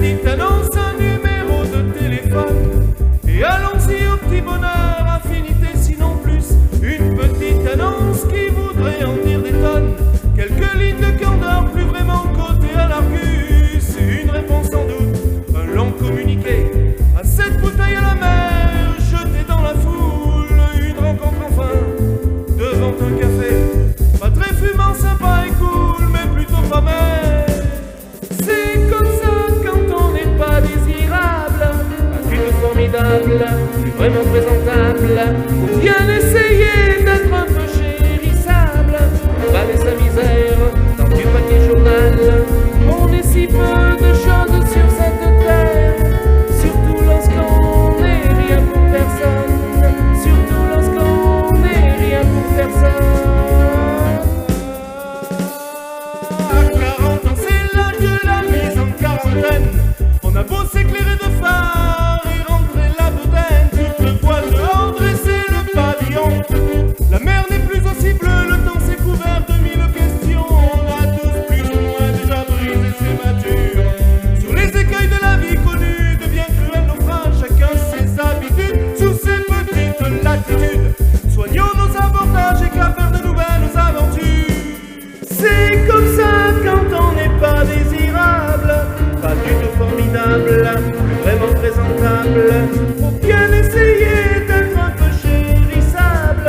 petite annonce, un numéro de téléphone. Et allons-y au petit bonheur, infinité sinon plus. Une petite annonce qui voudrait en dire des tonnes. Quelques lignes de candeur, plus vraiment côté à l'Argus. Une réponse sans doute, un long communiqué. À cette bouteille à la mer, jetée dans la foule. Une rencontre enfin, devant un café. Pas très fumant, sympa et cool, mais plutôt pas mal. C'est comme ça quand on n'est pas désirable. Une formidable, plus vraiment présentable. Faut bien essayer d'être un peu chérissable. Baler sa misère dans du papier journal. On est si peu de choses sur cette terre. Surtout lorsqu'on n'est rien pour personne. Surtout lorsqu'on n'est rien pour personne. À 40 ans, c'est l'âge de la mise en quarantaine. On a beau s'éclairer de phare et rentrer la bedaine. Toute le voile dehors, dresser le pavillon. La mer n'est plus aussi bleue, le temps s'est couvert de mille questions. On a tous plus ou moins déjà brisé ses matures. Sur les écueils de la vie connue, de bien cruels naufrages. Chacun ses habitudes, sous ses petites latitudes. Soignons nos abordages et qu'à faire de nouvelles aventures. C'est comme ça quand on n'est pas désirable. Pas du tout formidable, plus vraiment présentable. Faut bien essayer d'être un peu chérissable.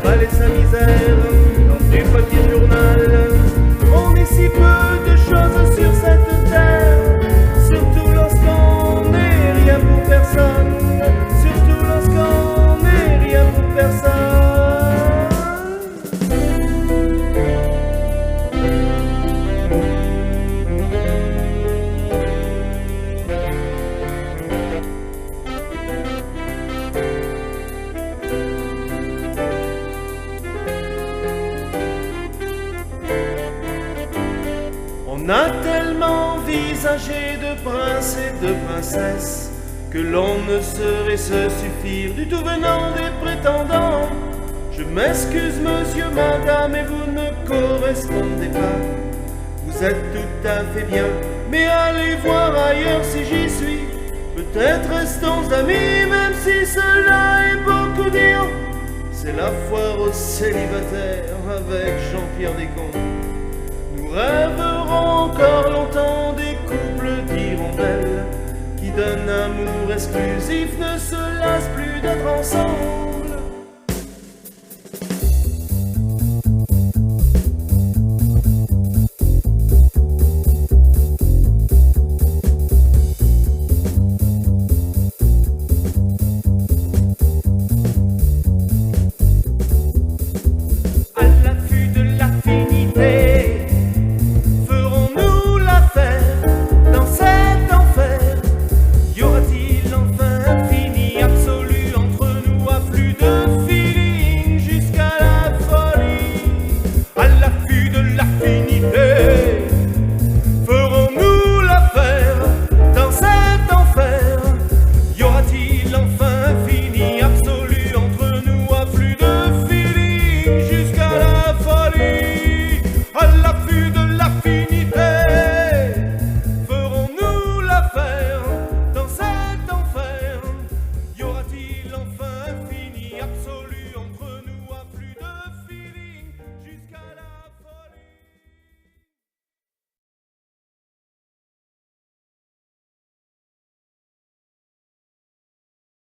Baler sa misère dans du papier journal. On est si peu de choses sur cette terre. Surtout lorsqu'on n'est rien pour personne. Surtout lorsqu'on n'est rien pour personne. On a tellement envisagé de princes et de princesses que l'on ne saurait se suffire du tout venant des prétendants. Je m'excuse monsieur, madame, et vous ne correspondez pas. Vous êtes tout à fait bien, mais allez voir ailleurs si j'y suis. Peut-être restons amis, même si cela est beaucoup dire. C'est la foire aux célibataires avec Jean-Pierre Descomps. Nous rêverons encore longtemps des couples d'hirondelles qui d'un amour exclusif ne se lassent plus d'être ensemble.